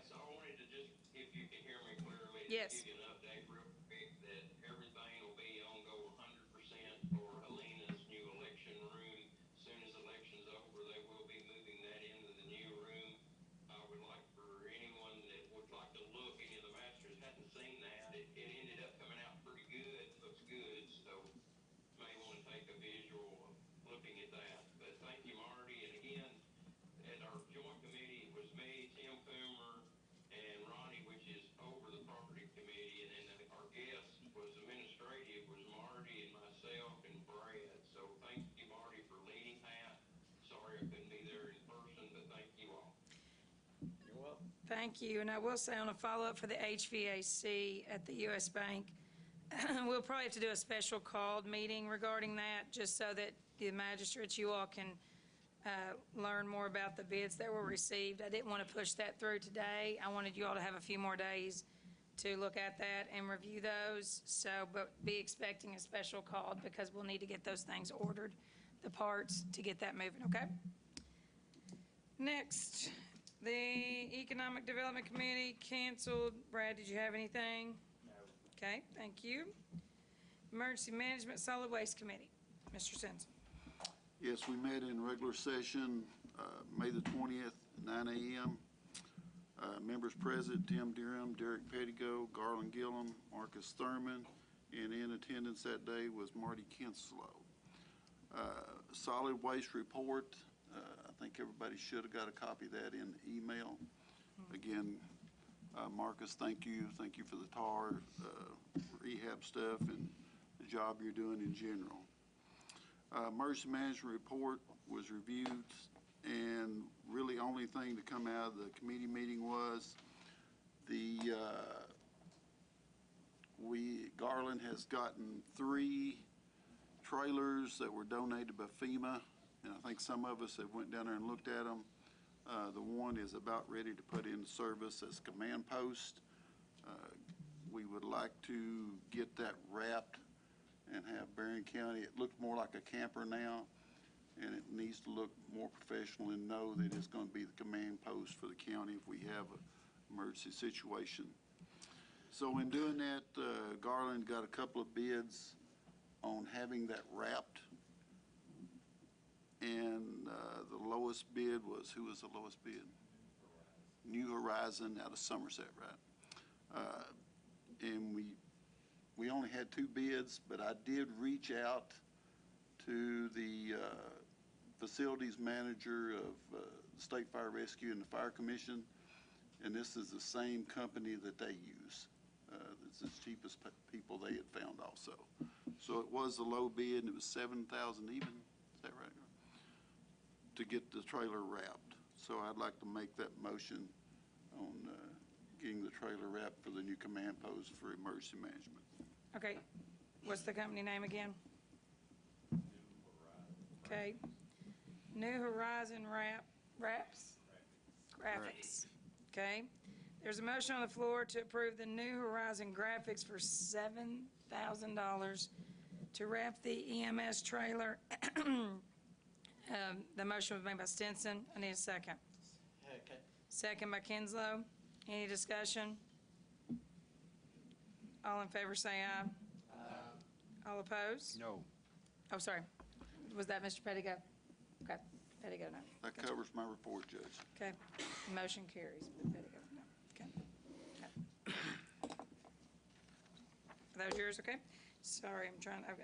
Yes, I wanted to just, if you can hear me clearly, Yes. give you an update real quick that everything will be on go 100% for Helena's new election room as soon as election's Thank you. And I will say on a follow-up for the HVAC at the U.S. Bank, we'll probably have to do a special called meeting regarding that, just so that the magistrates, you all can learn more about the bids that were received. I didn't want to push that through today. I wanted you all to have a few more days to look at that and review those. So, but be expecting a special call because we'll need to get those things ordered, the parts, to get that moving, okay? Next, the Economic Development Committee canceled. Brad, did you have anything? No. Okay, thank you. Emergency Management Solid Waste Committee, Mr. Simpson. Yes, we met in regular session, May the 20th, 9 a.m. Members present, Tim Durham, Derek Pettigo, Garland Gillum, Marcus Thurman, and in attendance that day was Marty Kinslow. Solid waste report, I think everybody should have got a copy of that in email. Again, Marcus, thank you. Thank you for the tar, rehab stuff, and the job you're doing in general. Emergency management report was reviewed, and really only thing to come out of the committee meeting was Garland has gotten 3 trailers that were donated by FEMA, and I think some of us have went down there and looked at them. The one is about ready to put in service as command post. We would like to get that wrapped and have Barren County, it looks more like a camper now, and it needs to look more professional and know that it's going to be the command post for the county if we have an emergency situation. So in doing that, Garland got a couple of bids on having that wrapped, and the lowest bid was, who was the lowest bid? New Horizon out of Somerset, right? And we only had 2 bids, but I did reach out to the facilities manager of State Fire Rescue and the Fire Commission, and this is the same company that they use. It's the cheapest people they had found also. So it was the low bid, and it was $7,000 even, is that right? To get the trailer wrapped. So I'd like to make that motion on getting the trailer wrapped for the new command post for emergency management. Okay, what's the company name again? Okay, New Horizon Wraps? Graphics. Okay, there's a motion on the floor to approve the New Horizon Graphics for $7,000 to wrap the EMS trailer. The motion was made by Stinson. I need a second. Okay. Second by Kinslow. Any discussion? All in favor say aye. Aye. All opposed? No. Oh, sorry. Was that Mr. Pettigo? Okay, Pettigo, no. That covers my report, Judge. Okay, motion carries. Pettigo, no. Okay. Okay. Are those yours, okay? Sorry,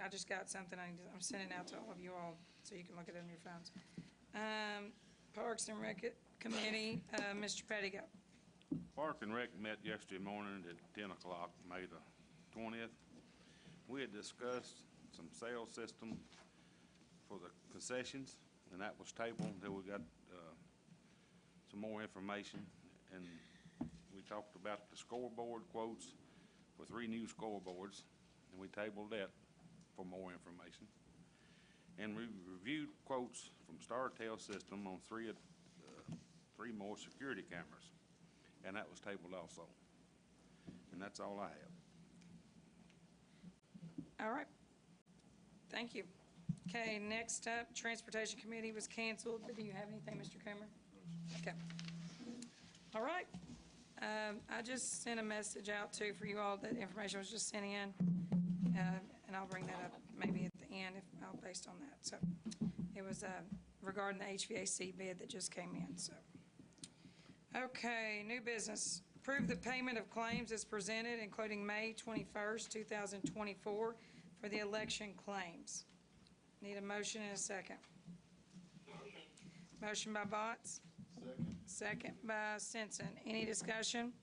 I just got something I'm sending out to all of you all so you can look at it on your phones. Parks and Rec Committee, Mr. Pettigo. Park and Rec met yesterday morning at 10 o'clock, May the 20th. We had discussed some sales system for the concessions, and that was tabled until we got some more information. And we talked about the scoreboard quotes for 3 new scoreboards, and we tabled that for more information. And we reviewed quotes from StarTel System on 3 more security cameras, and that was tabled also. And that's all I have. All right. Thank you. Okay, next up, Transportation Committee was canceled, but do you have anything, Mr. Kramer? Okay. All right. I just sent a message out too for you all that information was just sent in, and I'll bring that up maybe at the end based on that. So it was regarding the HVAC bid that just came in. So okay, new business. Approve the payment of claims as presented, including May 21st, 2024 for the election claims. Need a motion and a second. Motion by Botts. Second by Stinson. Any discussion?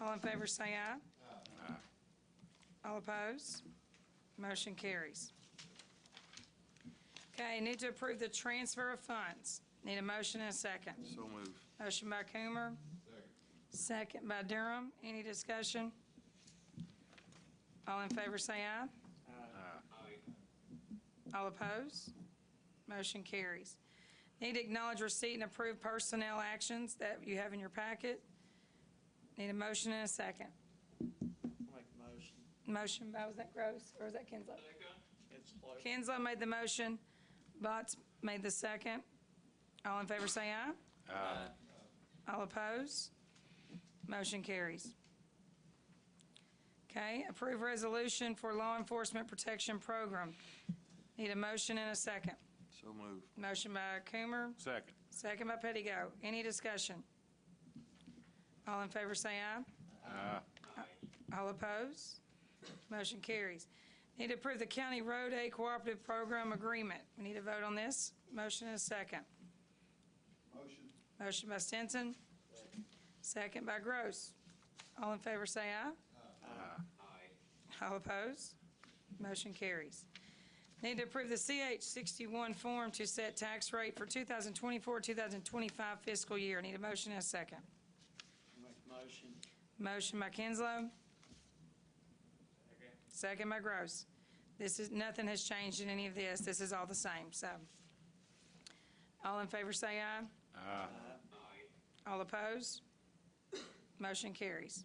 All in favor say aye. Aye. All opposed? Motion carries. Okay, need to approve the transfer of funds. Need a motion and a second. So moved. Motion by Coomer, second by Durham. Any discussion? All in favor say aye. All opposed? Motion carries. Need to acknowledge receipt and approve personnel actions that you have in your packet. Need a motion and a second. Make a motion. Motion by, was that Gross or was that Kinslow? It's close. Kinslow made the motion. Botts made the second. All in favor say aye. All opposed? Motion carries. Okay, approve resolution for law enforcement protection program. Need a motion and a second. So moved. Motion by Coomer, Second. second by Pettigo. Any discussion? All in favor say aye. All opposed? Motion carries. Need to approve the County Road A Cooperative Program Agreement. We need to vote on this. Motion and a second. Motion. Motion by Stinson. Second by Gross. All in favor say aye. All opposed? Motion carries. Need to approve the CH-61 form to set tax rate for 2024-2025 fiscal year. Need a motion and a second. Make a motion. Motion by Kinslow. Second by Gross. Nothing has changed in any of this. This is all the same, so. All in favor say aye. All opposed? Motion carries.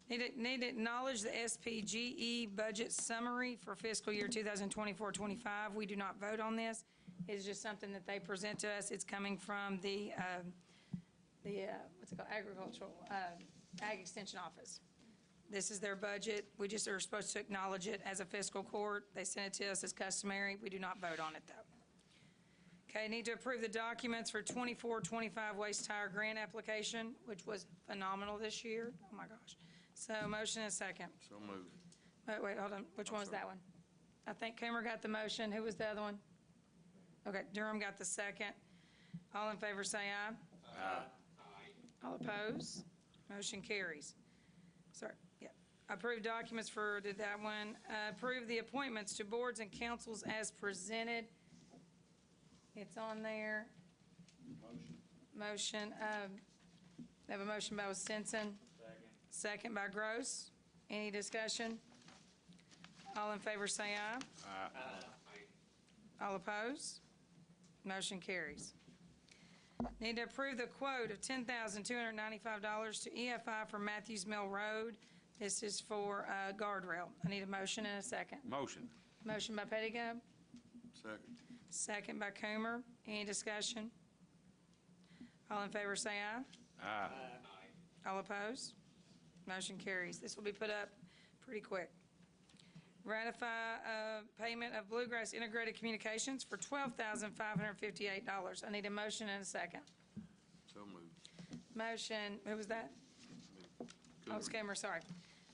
Need to acknowledge the SPGE budget summary for fiscal year 2024-25. We do not vote on this. It is just something that they present to us. It's coming from the what's it called, agricultural, Ag Extension Office. This is their budget. We just are supposed to acknowledge it as a fiscal court. They send it to us as customary. We do not vote on it, though. Okay, need to approve the documents for 24-25 waste tire grant application, which was phenomenal this year. Oh, my gosh. So motion and a second. So moved. Wait, hold on. Which one was that one? I think Coomer got the motion. Who was the other one? Okay, Durham got the second. All in favor say aye. All opposed? Motion carries. Sorry, yeah. Approve documents for, did that one. Approve the appointments to boards and councils as presented. It's on there. Motion. We have a motion by Stinson. Second by Gross. Any discussion? All in favor say aye. All opposed? Motion carries. Need to approve the quote of $10,295 to EFI for Matthews Mill Road. This is for guardrail. I need a motion and a second. Motion. Motion by Pettigo. Second. Second by Coomer. Any discussion? All in favor say aye. All opposed? Motion carries. This will be put up pretty quick. Ratify payment of Bluegrass Integrated Communications for $12,558. I need a motion and a second. So moved. Motion, who was that? Oh, it's Coomer, sorry.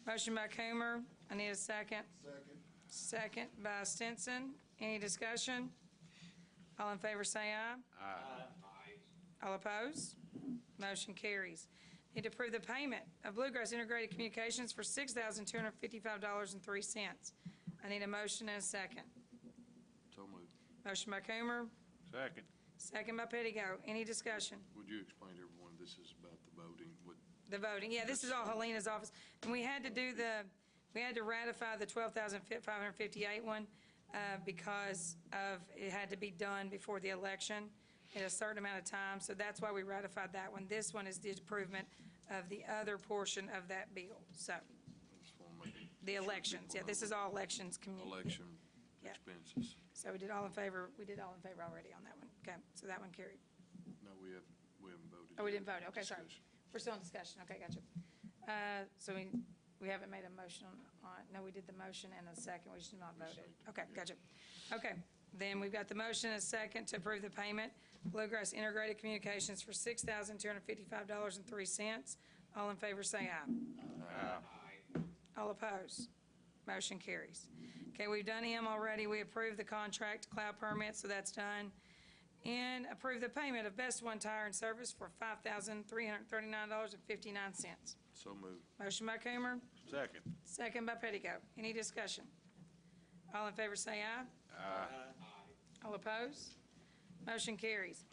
Motion by Coomer. I need a second. Second by Stinson. Any discussion? All in favor say aye. All opposed? Motion carries. Need to approve the payment of Bluegrass Integrated Communications for $6,255.03. I need a motion and a second. So moved. Motion by Coomer, Second. second by Pettigo. Any discussion? Would you explain to everyone, this is about the voting? The voting, yeah, this is all Helena's office. And we had to ratify the $12,558 one because it had to be done before the election in a certain amount of time, so that's why we ratified that one. This one is the improvement of the other portion of that bill, so, the elections, yeah, this is all elections. Election Yeah. expenses. So we did all in favor already on that one. Okay, so that one carried. No, we haven't voted. Oh, we yet. didn't vote, okay, sorry. Discussion. We're still in discussion, okay, gotcha. So we haven't made a motion on it. No, we did the motion and a second, we just did not vote it. Okay, gotcha. Okay, then we've got the motion and a second to approve the payment. Bluegrass Integrated Communications for $6,255.03. All in favor say aye. All opposed? Motion carries. Okay, we've done M already. We approved the contract cloud permit, so that's done. And approve the payment of Best One Tire and Service for $5,339.59. So moved. Motion by Coomer, Second. second by Pettigo. Any discussion? All in favor say aye. All opposed? Motion carries.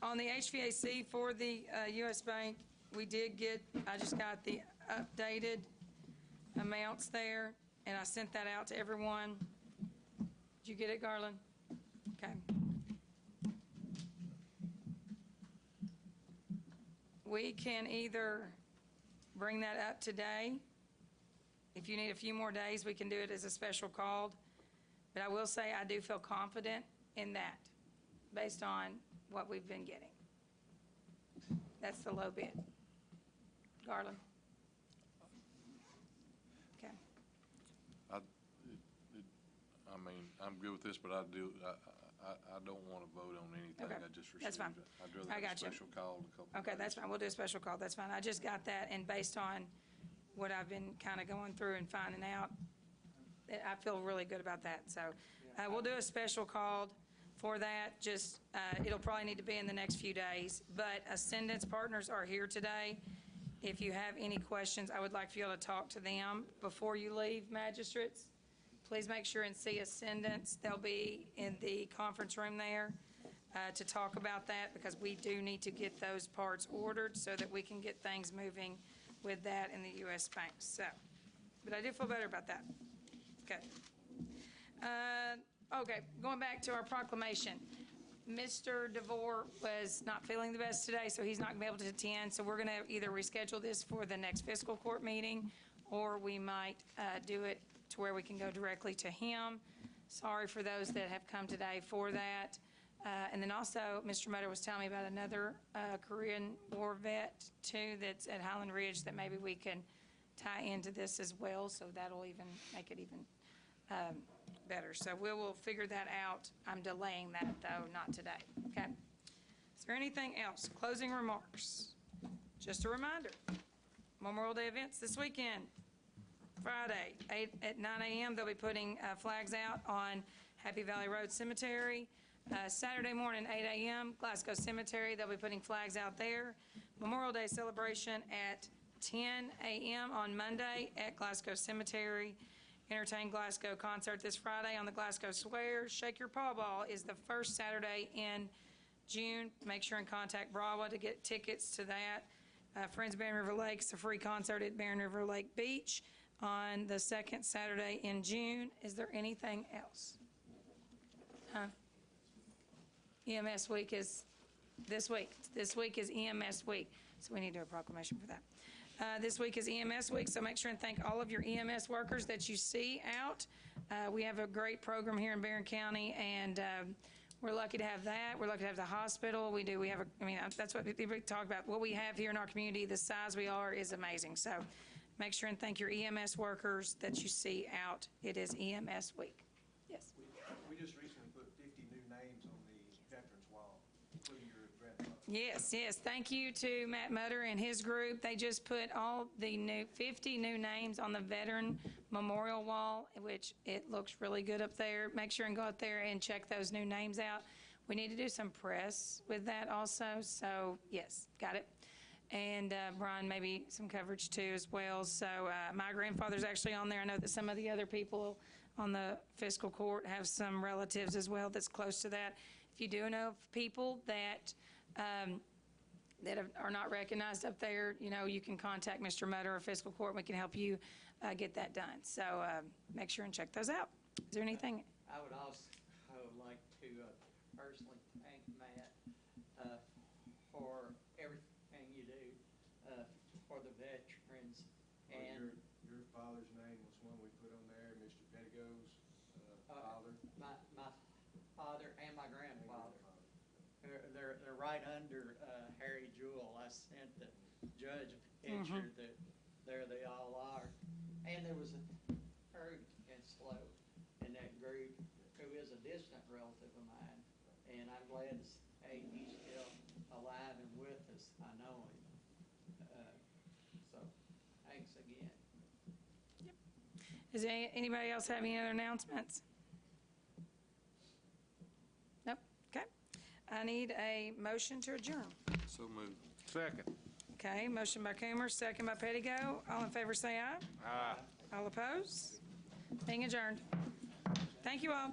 On the HVAC for the U.S. Bank, we did get, I just got the updated amounts there, and I sent that out to everyone. Did you get it, Garland? Okay. We can either bring that up today. If you need a few more days, we can do it as a special call. But I will say I do feel confident in that based on what we've been getting. That's the low bid. Garland? Okay. I mean, I'm good with this, but I don't want to vote on anything Okay, I just received. that's fine. I'd rather I have a got you. special call in a couple of Okay, that's days. fine. We'll do a special call. That's fine. I just got that, and based on what I've been kind of going through and finding out, I feel really good about that. So we'll do a special call for that. Just, it'll probably need to be in the next few days. But Ascendance Partners are here today. If you have any questions, I would like for you to talk to them before you leave, magistrates. Please make sure and see Ascendance. They'll be in the conference room there to talk about that, because we do need to get those parts ordered so that we can get things moving with that in the U.S. Bank. So, but I do feel better about that. Okay. Okay, going back to our proclamation. Mr. DeVore was not feeling the best today, so he's not going to be able to attend. So we're going to either reschedule this for the next fiscal court meeting, or we might do it to where we can go directly to him. Sorry for those that have come today for that. And then also, Mr. Mutter was telling me about another Korean War vet, too, that's at Highland Ridge that maybe we can tie into this as well, so that'll even make it even better. So we will figure that out. I'm delaying that, though, not today. Okay? Is there anything else? Closing remarks. Just a reminder, Memorial Day events this weekend. Friday, at 9 a.m., they'll be putting flags out on Happy Valley Road Cemetery. Saturday morning, 8 a.m., Glasgow Cemetery. They'll be putting flags out there. Memorial Day celebration at 10 a.m. on Monday at Glasgow Cemetery. Entertain Glasgow concert this Friday on the Glasgow Square. Shake Your Paw Ball is the first Saturday in June. Make sure and contact Brava to get tickets to that. Friends of Barren River Lakes, a free concert at Barren River Lake Beach on the second Saturday in June. Is there anything else? EMS week is this week. This week is EMS week, so we need to do a proclamation for that. This week is EMS week, so make sure and thank all of your EMS workers that you see out. We have a great program here in Barren County, and we're lucky to have that. We're lucky to have the hospital. We have that's what we talk about. What we have here in our community, the size we are, is amazing. So make sure and thank your EMS workers that you see out. It is EMS week. Yes. We just recently put 50 new names on the Veterans Wall, including your grandfather. Yes. Thank you to Matt Mutter and his group. They just put all the 50 new names on the Veteran Memorial Wall, which it looks really good up there. Make sure and go out there and check those new names out. We need to do some press with that also. So, yes, got it. And Brian, maybe some coverage too as well. So my grandfather's actually on there. I know that some of the other people on the fiscal court have some relatives as well that's close to that. If you do know of people that are not recognized up there, you can contact Mr. Mutter or fiscal court, and we can help you get that done. So make sure and check those out. Is there anything? I would also like to personally thank Matt for everything you do for the veterans. And your father's name was one we put on there, Mr. Pettigo's father. My father and my grandfather. They're right under Harry Jewell. I sent the judge a picture that there they all are. And there was a third Kinslow in that group who is a distant relative of mine. And I'm glad to say he's still alive and with us. I know him. So thanks again. Yep. Does anybody else have any other announcements? Nope. Okay. I need a motion to adjourn. So moved. Second. Okay, motion by Coomer, second by Pettigo. All in favor say aye. Aye. All opposed? Being adjourned. Thank you all.